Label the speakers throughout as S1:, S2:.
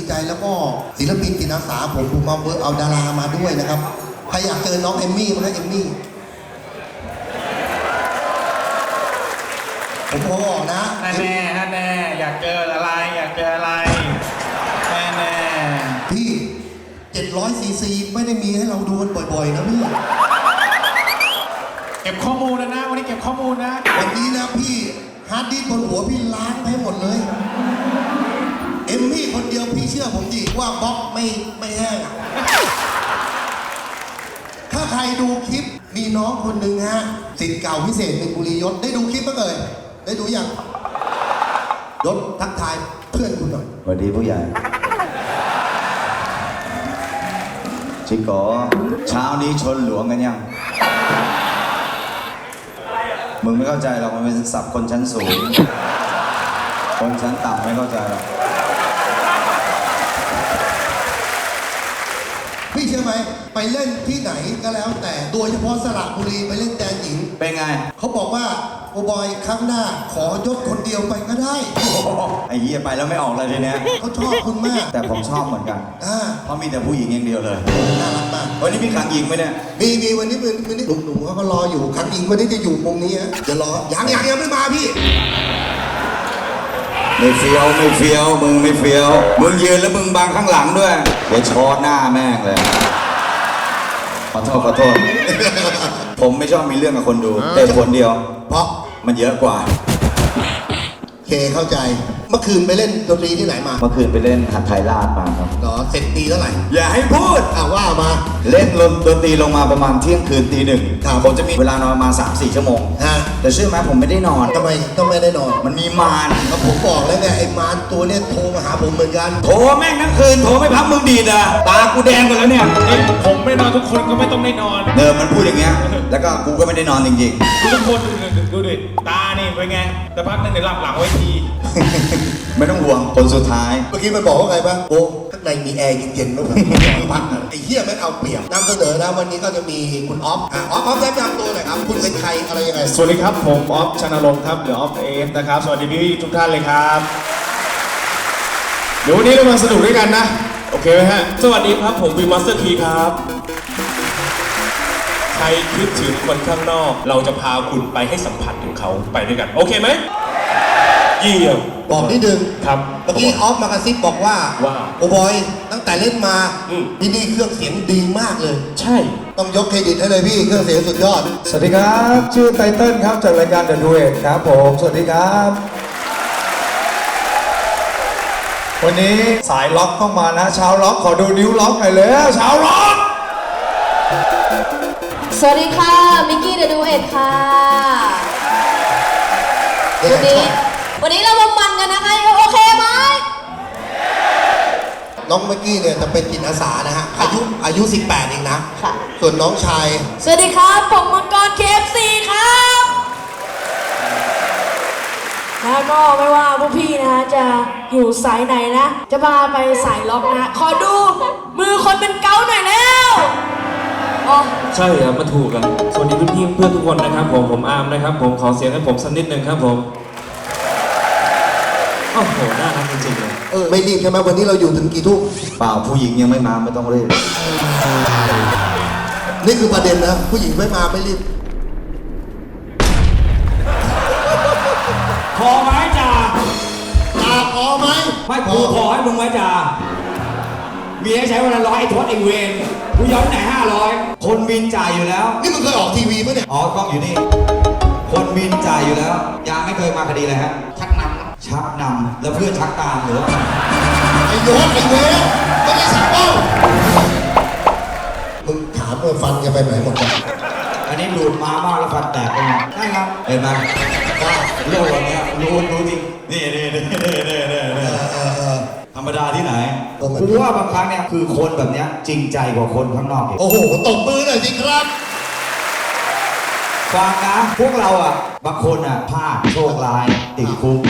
S1: ใจแล้วก็ศิลปินจิตอาสาผมมาเบอร์เอาดารามาด้วยนะครับใครอยากเจอน้องเอมมี่มั้ยเอมมี่ผมขอบอกนะ
S2: แน่อยากเจออะไรแน่
S1: พี่700 ซีซีไม่ได้มีให้เราดูกันบ่อยๆนะพี่
S2: เก็บข้อมูลนะวันนี้เก็บข้อมูลนะ
S1: วันนี้นะพี่ฮาร์ดดิสก์บนหัวพี่ล้างให้หมดเลยเอมมี่คนเดียวพี่เชื่อผมดิว่าบล็อกไม่แห้งถ้าใครดูคลิปมีน้องคนหนึ่งฮะศิษย์เก่าพิเศษเป็นบุรียศได้ดูคลิปบ้างเลยได้ดูยังยศทักทายเพื่อนคุณหน่อย
S3: สวัสดีผู้ใหญ่ชิโกเช้านี้ชนหลวงกันยังมึงไม่เข้าใจหรอกมันเป็นศัพท์คนชั้นสูงคนชั้นต่ำไม่เข้าใจหรอก
S1: พี่เชื่อไหมไปเล่นที่ไหนก็แล้วแต่โดยเฉพาะสระบุรีไปเล่นแดนหญิง
S3: เป็นไง
S1: เขาบอกว่าโอบอยครั้งหน้าขอยศคนเดียวไปก็ได้
S3: ไอ้เหี้ยไปแล้วไม่ออกเลยทีเนี้ย
S1: เขาชอบคุณมาก
S3: แต่ผมชอบเหมือนกันเพราะมีแต่ผู้หญิงอย่างเดียวเลย
S1: น่ารักมาก
S3: วันนี้มีขังหญิงไหมเนี่ย
S1: มีวันนี้หนุ่มๆเขาก็รออยู่ขังหญิงวันนี้จะอยู่มุมนี้จะรอยังไม่มาพี่
S3: ไม่เฟี้ยวมึงไม่เฟี้ยวมึงยืนแล้วมึงบังข้างหลังด้วยเดี๋ยวช็อตหน้าแม่งเลยขอโทษผมไม่ชอบมีเรื่องกับคนดูแต่ผลเดียว
S1: เพราะ
S3: มันเยอะกว่า
S1: เคเข้าใจเมื่อคืนไปเล่นดนตรีที่ไหนมา
S3: เมื่อคืนไปเล่นหัดไทยราชมาครับ
S1: เหรอเสร็จตีเท่าไหร่
S3: อย่าให้พูด
S1: ว่ามา
S3: เล่นดนตรีลงมาประมาณเที่ยงคืนตี 1ผมจะมีเวลานอนมา 3-4 ชั่วโมงแต่เชื่อไหมผมไม่ได้นอน
S1: ทำไมต้องไม่ได้นอน
S3: มันมีมาร
S1: ก็ผมบอกแล้วไงไอ้มารตัวเนี้ยโทรมาหาผมเหมือนกัน
S3: โทรแม่งทั้งคืนโทรไม่พักมึงดีดอ่ะตากูแดงหมดแล้วเนี่ย
S2: ผมไม่นอนทุกคนก็ไม่ต้องได้นอน
S3: มันพูดอย่างเงี้ยแล้วก็กูก็ไม่ได้นอนจริง
S2: ๆทุกคนดูดิตานี่เป็นไงแต่พักนึงเดี๋ยวหลับหลังไว้ที
S3: ไม่ต้องห่วงคนสุดท้าย
S1: เมื่อกี้มันบอกว่าไงบ้างโอ้ข้างในมีแอร์เย็นๆแล้วแบบพักไอ้เหี้ยไม่เอาเปรียบนำเสนอนะวันนี้ก็จะมีคุณออฟแนะนำตัวหน่อยครับคุณเป็นใครอะไรยังไง
S2: สวัสดีครับผมออฟชนรงค์ครับหรือออฟเอฟนะครับสวัสดีพี่ทุกท่านเลยครับเดี๋ยววันนี้เรามาสนุกด้วยกันนะโอเคไหมฮะสวัสดีครับผมวิวมาสเตอร์คีครับใครคิดถึงคนข้างนอกเราจะพาคุณไปให้สัมผัสถึงเขาไปด้วยกันโอเคไหมเยี่ยม
S1: บอกนิดนึง
S2: ครับ
S1: เมื่อกี้ออฟมากระซิบบอกว่าโอ้บอยตั้งแต่เล่นมาที่นี่เครื่องเสียงดีมากเลย
S2: ใช่
S1: ต้องยกเครดิตให้เลยพี่เครื่องเสียงสุดยอด
S4: สวัสดีครับชื่อไตเติ้ลครับจากรายการ The Duet ครับผมสวัสดีครับวันนี้สายล็อกต้องมานะชาวล็อกขอดูนิ้วล็อกหน่อยเลยชาวล็อก
S5: สวัสดีค่ะมิกกี้ The Duet ค่ะวันนี้เรามามันกันนะคะโอเคไหม
S1: น้องเมื่อกี้เนี่ยจะเป็นจิตอาสานะฮะอายุ18เองนะส่วนน้องชาย
S5: สวัสดีครับผมมังกร KFC ครับแล้วก็ไม่ว่าพวกพี่นะจะอยู่สายไหนนะจะพาไปสายล็อกนะขอดูมือคนเป็นเกาหน่อยแล้ว
S2: ใช่ครับมาถูกครับสวัสดีพี่เพื่อนทุกคนนะครับผมอาร์มนะครับผมขอเสียงให้ผมสักนิดนึงครับผมโอ้โหน่ารักจริงๆเลย
S1: ไม่รีบใช่ไหมวันนี้เราอยู่ถึงกี่ทุ่ม
S3: เปล่าผู้หญิงยังไม่มาไม่ต้องรีบ
S1: นี่คือประเด็นนะผู้หญิงไม่มาไม่รีบ
S3: ขอไหมจ่า
S1: ขอไหม
S3: ไม่กูขอให้มึงไหมจ่ามีให้ใช้วันละ100ไอ้ทวดไอ้เวรกูย้อนไหน500คนบินจ่ายอยู่แล้ว
S1: นี่มึงเคยออกทีวีป่ะเนี่ย
S3: อ๋อกล้องอยู่นี่คนบินจ่ายอยู่แล้วยังไม่เคยมาคดีเลยฮะชักนำแล้วเพื่อนชักตามหรือ
S1: ไอ้โยนไอ้เวรไม่ได้ชักเป้ามึงถามว่าฟันจะไปไหนหมดกัน
S3: อันนี้ดูดมามากแล้วฟันแตกไปได้ครับเห็นไหมว่าโลกเนี้ยรู้จริงนี่ธรรมดาที่ไหนกูว่าบางครั้งเนี่ยคือคนแบบเนี้ยจริงใจกว่าคนข้างนอกอีก
S1: โอ้โหตบมือหน่อยสิครับ
S3: ฟังนะพวกเราอ่ะบางคนอ่ะพลาดโชคร้ายติดคุก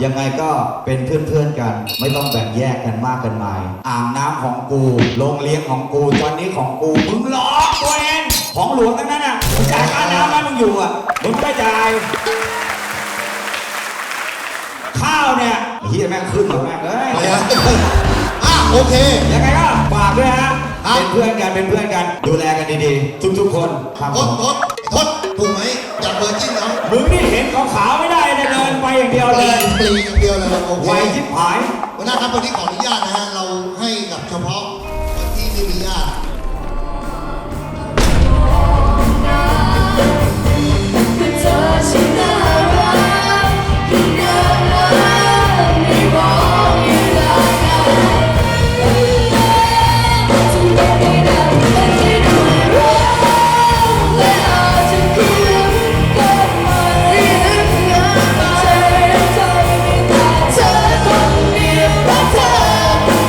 S3: ยังไงก็เป็นเพื่อนกันไม่ต้องแบ่งแยกกันมากกันมายอ่างน้ำของกูโรงเลี้ยงของกูตอนนี้ของกูมึงหลอกตัวเองของหลวงทั้งนั้นอ่ะมึงจ่ายค่าน้ำให้มึงอยู่อ่ะมึงไม่จ่ายข้าวเนี่ยเฮียแม่งขึ้นหรอแม่งเอ้ย
S1: โอเค
S3: ยังไงก็ฝากด้วยฮะ
S1: ครับ
S3: เป็นเพื่อนกันเป็นเพื่อนกัน ดูแลกันดีๆ ทุกๆคนครับ
S1: ทศถูกไหมอย่าเบอร์จิ้นเขา
S3: มึงนี่เห็นขาวๆไม่ได้นะเดินไปอย่างเดียว
S1: ป
S3: เล
S1: ลี
S3: ย
S1: ปลีอย่างเดียวเลยโอเค
S3: ไวชิบหาย
S1: หัวหน้าครับวันนี้ขออนุญาตนะฮะเราให้กับเฉพาะคนที่ไม่มีญาติ
S6: เธอช่างน่ารักยิ่งเดินมาไม่บอกอีกแล้วจะไม่ได้ดังแต่ที่ดูร้องและอาจจะคืนก็ไม่ได้เงินใจไม่แต่เธอคนเดียวรักเธอ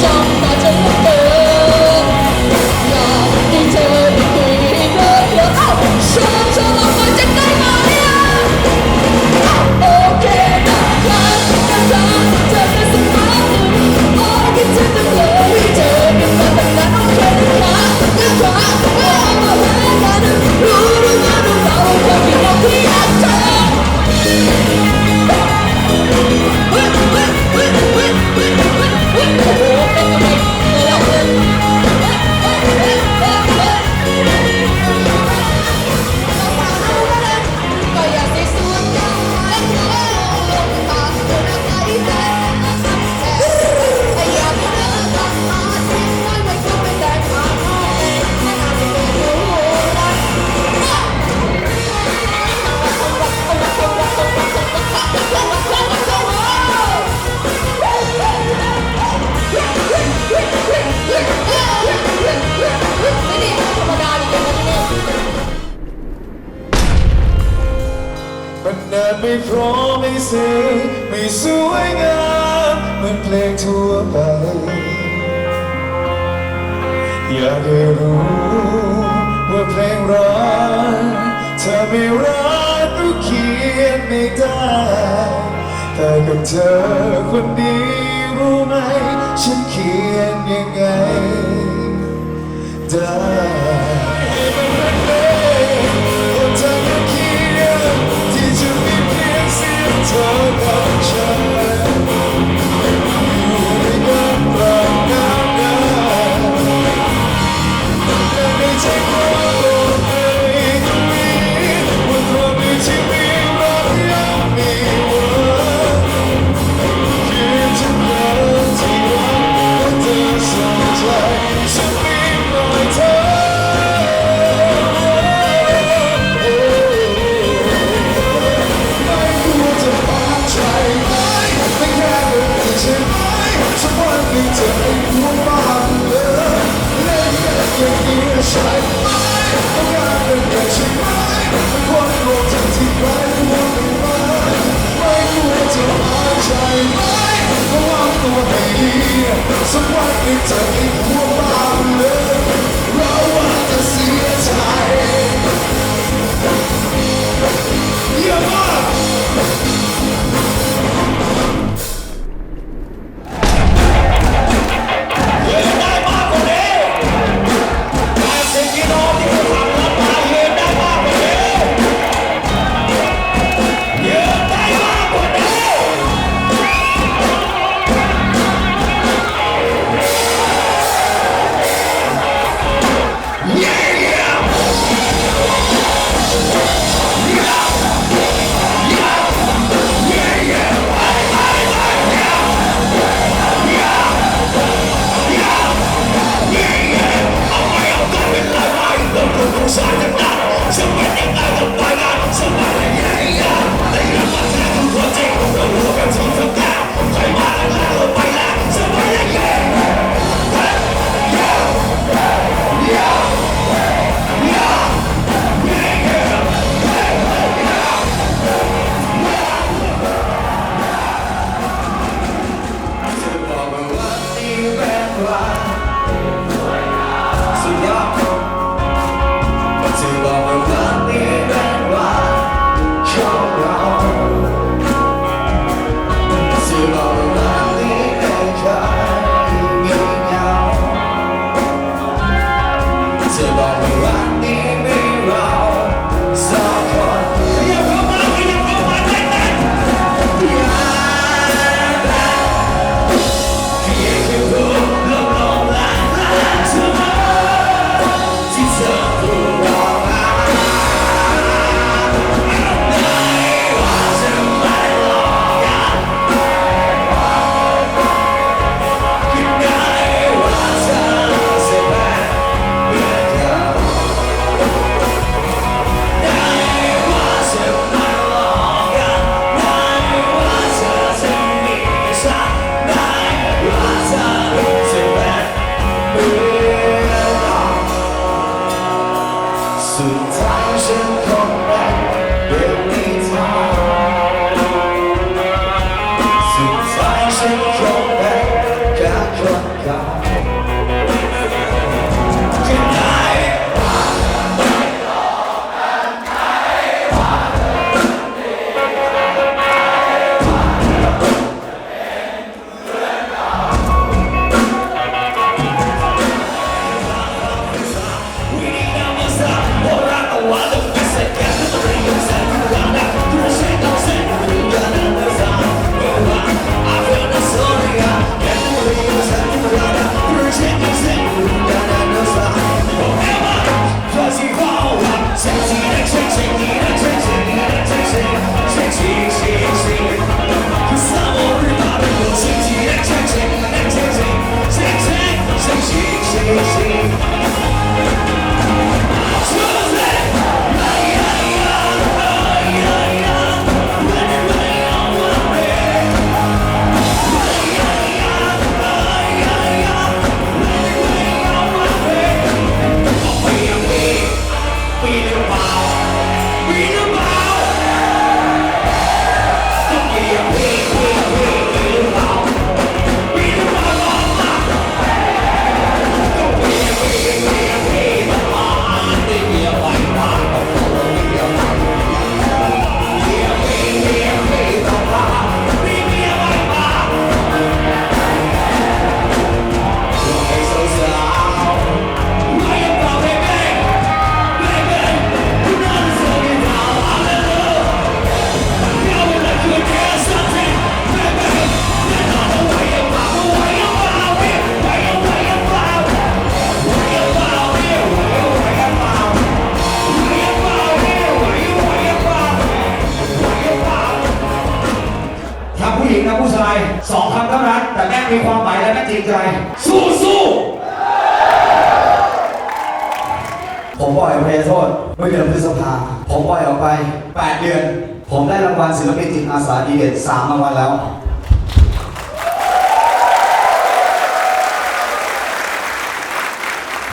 S6: จ้องตาฉันเหลือเกินอยากให้เธอได้คุยให้เธอเอ้าชอบลองมาจะได้ไหมโอเคนะคะเธอเป็นสักพักหนึ่งโอ้คิดถึงจังเลยให้เจอกันมาตั้งนานโอเคนะคะไม่เอามาหากันรู้ว่าเราคนที่เราที่อยากเจอ
S4: มันเดินไม่พร้อมไม่สื่อไม่สวยงามเหมือนเพลงทั่วไปอยากให้รู้ว่าเพลงรักเธอไม่รักก็เขียนไม่ได้แต่กับเธอคนดีรู้ไหมฉันเขียนยังไงได้เธอกับฉันอยู่ด้วยกันตราบนานแต่ในใจของเราเองก็มีว่าตอนนี้ที่มีรักยังมีหวังเพียงทุกครั้งที่รักและเธอสนใจฉันมีหน่อยเธอสักวันหนึ่งจะให้หัวบ้านเลยเล่นกันอย่างนี้ใช่ไหมต้องการเป็นกันใช่ไหมคนโกรธทันทีใครหัวไม่มาไม่กลัวจะหายใจไหมระวังตัวให้ดีสักวันหนึ่งจะให้หัวบ้านเลยเราว่าจะเสียใจเยี่ยมมาก
S3: จริงใจ สู้สู้ผมปล่อยเพลงโทษเมื่อเดือนพฤษภาผมปล่อยออกไป 8 เดือน ผมได้รางวัลศิลปินจิตอาสาดีเด่น3 รางวัลแล้ว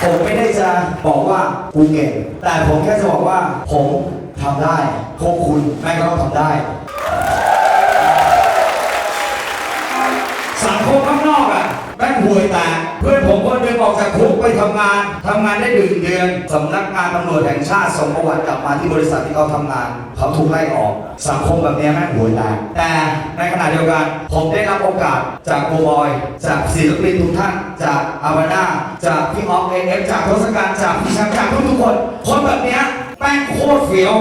S3: ผมไม่ได้จะบอกว่ากูเก่ง แต่ผมแค่จะบอกว่าผมทำได้พวกคุณแม่งก็ต้องทำได้ สังคมข้างนอกอ่ะแม่งห่วยแตกเพื่อนผมคนหนึงออกจากคุกไปทำงานได้1 เดือนสำนักงานตำรวจแห่งชาติส่งประวัติกลับมาที่บริษัทที่เขาทำงานเขาถูกไล่ออก สังคมแบบนี้แม่งห่วยแตกแต่ในขณะเดียวกันผมได้รับโอกาสจากโกบอยจากศิลปินทุกท่านจากอาวาน่าจากพี่ออฟเอฟจากทศกัณฐ์จากพี่แชมป์จากทุกคนคนแบบนี้แม่งโคตรเฟี้ยว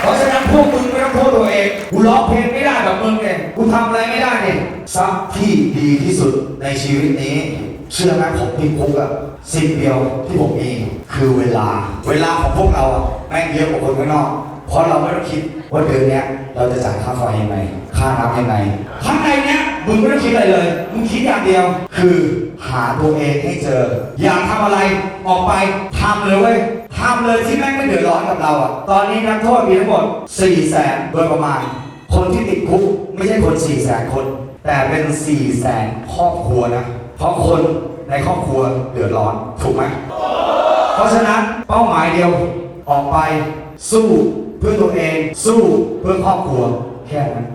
S3: เพราะฉะนั้นพวกมึงไม่ต้องโทษตัวเองกูร้องเพลงไม่ได้แบบมึงเนี่ยกูทำอะไรไม่ได้เนี่ยทรัพย์ที่ดีที่สุดในชีวิตนี้เชื่อไหมผมพิมพ์คุกอะสิ่งเดียวที่ผมมีคือเวลาของพวกเราอะแม่งเยอะกว่าคนข้างนอกเพราะเราไม่ต้องคิดว่าเดือนนี้เราจะจ่ายค่าไฟยังไงค่าน้ำยังไงข้างในเนี้ยมึงไม่ต้องคิดอะไรเลยมึงคิดอย่างเดียวคือหาตัวเองให้เจออยากทำอะไรออกไปทำเลยเว้ยทำเลยที่แม่งไม่เดือดร้อนกับเราอ่ะตอนนี้นักโทษมีทั้งหมด 400,000 โดยประมาณคนที่ติดคุกไม่ใช่คน 400,000 คนแต่เป็น 400,000 ครอบครัวนะเพราะคนในครอบครัวเดือดร้อนถูกไหมเพราะฉะนั้นเป้าหมายเดียวออกไปสู้เพื่อตัวเองสู้เพื่อครอบครัวแค่นั้น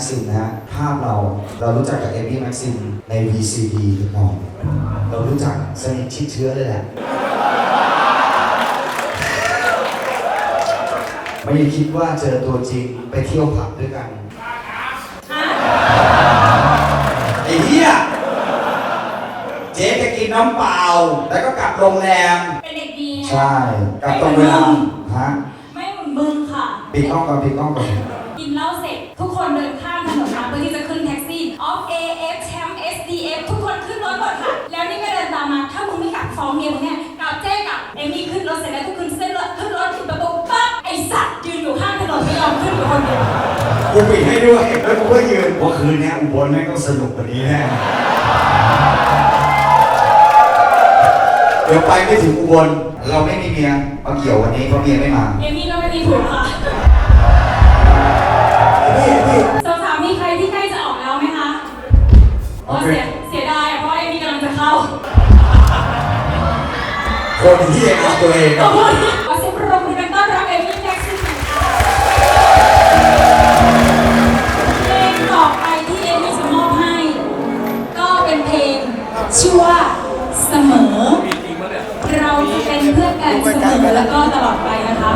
S3: ซิมนะฮะภาพเรารู้จักกับเอมี่แม็กซิมใน VCD เรารู้จักสนิทชิดเชื้อเลยแหละไม่ได้คิดว่าเจอตัวจริงไปเที่ยวผับด้วยกันไอ้เหี้ยเจ๊จะกินน้ำเปล่าแล้วก็กลับโรงแรม
S6: เป็นเด็กดีไง
S3: ใช่กลับตรงเวลาฮะ
S6: ไม่เหมือนมึงค่ะ
S3: ปิดกล้องก่อนปิดกล้องก่อน
S6: กินเหล้าเสร็จทุกคนเดินข้ามถนนมาเพื่อที่จะขึ้นแท็กซี่ Off AF แชมป์ SDF ทุกคนขึ้นรถหมดค่ะ แล้วนี่ก็เดินตามมา ถ้ามึงไม่กลับฟ้องเมียมึงเนี่ยกลับแจ้งกับเอมี่ขึ้นรถเสร็จแล้วทุกคนขึ้นรถถึงประตูปั๊บไอสัตว์ยืนอยู่ข้างถนนไม่ยอมขึ้นอยู่คนเดียว
S3: กูปิดให้ด้วยแล้วกูก็ยืนว่าคืนนี้อุบลแม่งต้องสนุกกว่านี้แน่เดี๋ยวไปไม่ถึงอุบลเราไม่มีเมียมาเกี่ยววันนี้เพราะเมียไม่มา
S6: เอมี่ก็ไม่มีผัวค่ะสาวๆมีใครที่ใกล้จะออกแล้วไหมคะโอ้เสียดายเพราะเอมี่กำลังจะเข้า
S3: คนที่เองเอาตัวเอง
S6: ขอบคุณขอเสียงปรบมือดังต้อนรับเอมี่แจ็คสันหน่อยค่ะเพลงต่อไปที่เอมี่จะมอบให้ ก็เป็นเพลงชื่อว่าเสมอ เราจะเป็นเพื่อนกันเสมอแล้วก็ตลอดไปนะคะ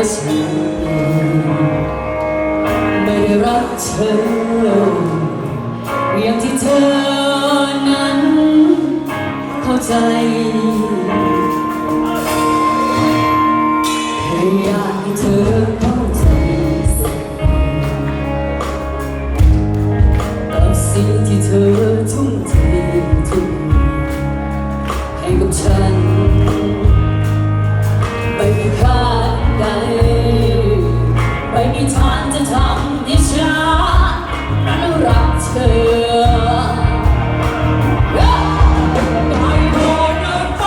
S6: ว่าฉันไม่ได้รักเธออย่างที่เธอนั้นเข้าใจอยากให้เธอเข้าใจกับสิ่งที่เธอทุ่มเทให้กับฉันไม่มีค่าใดไม่มีทางจะทำให้ฉันนั้นรักเธอไม่โดนไป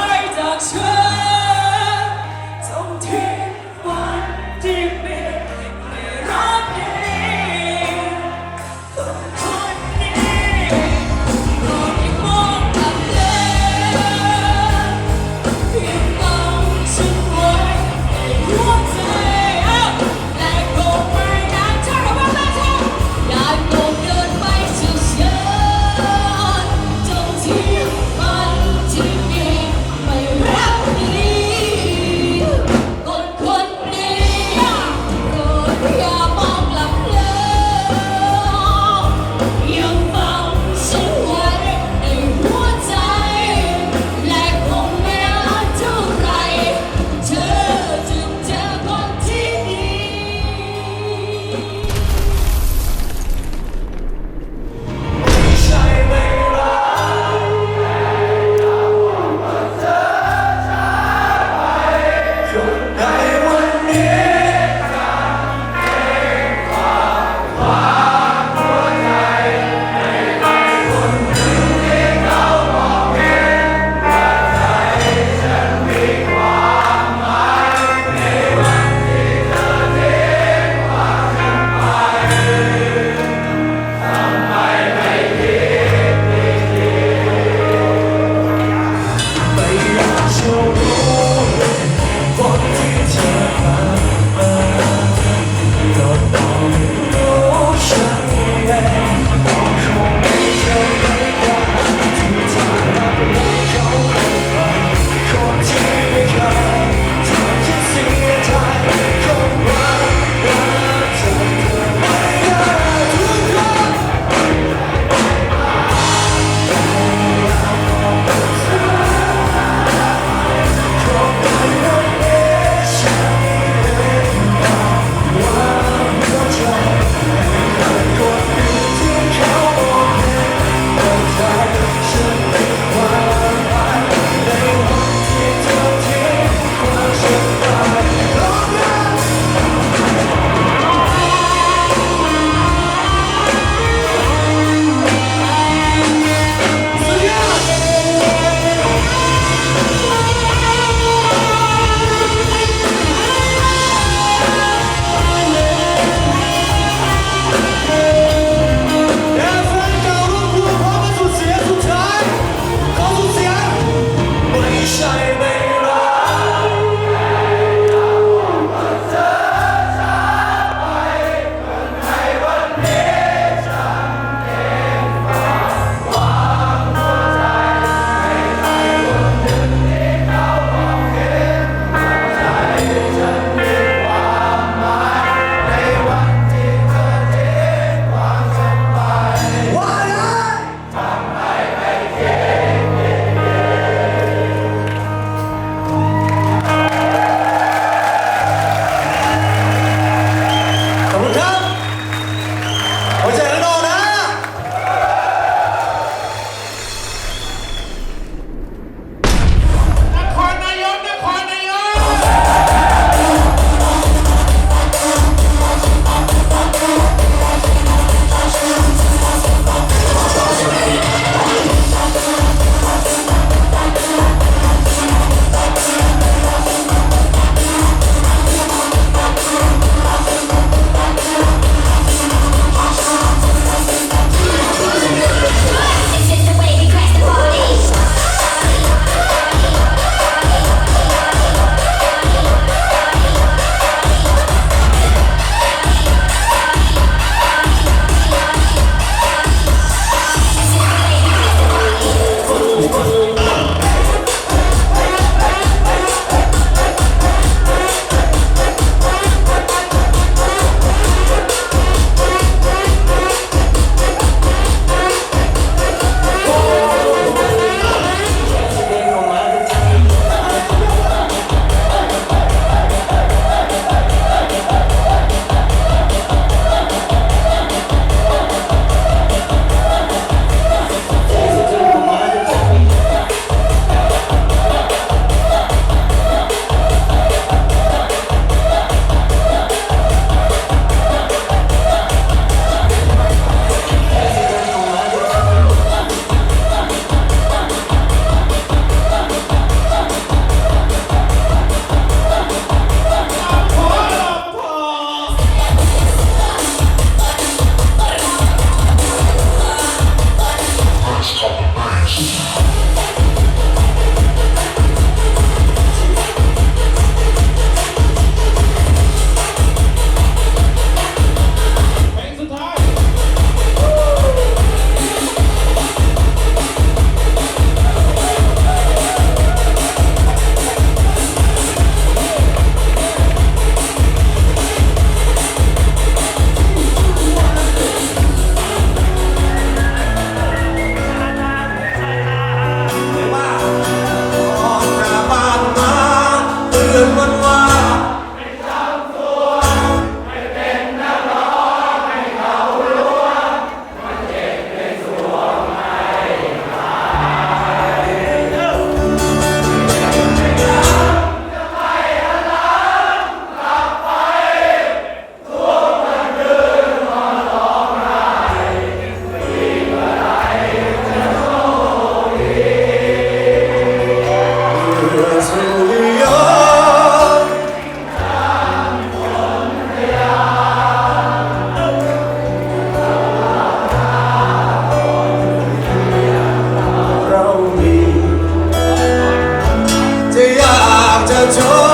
S4: จอ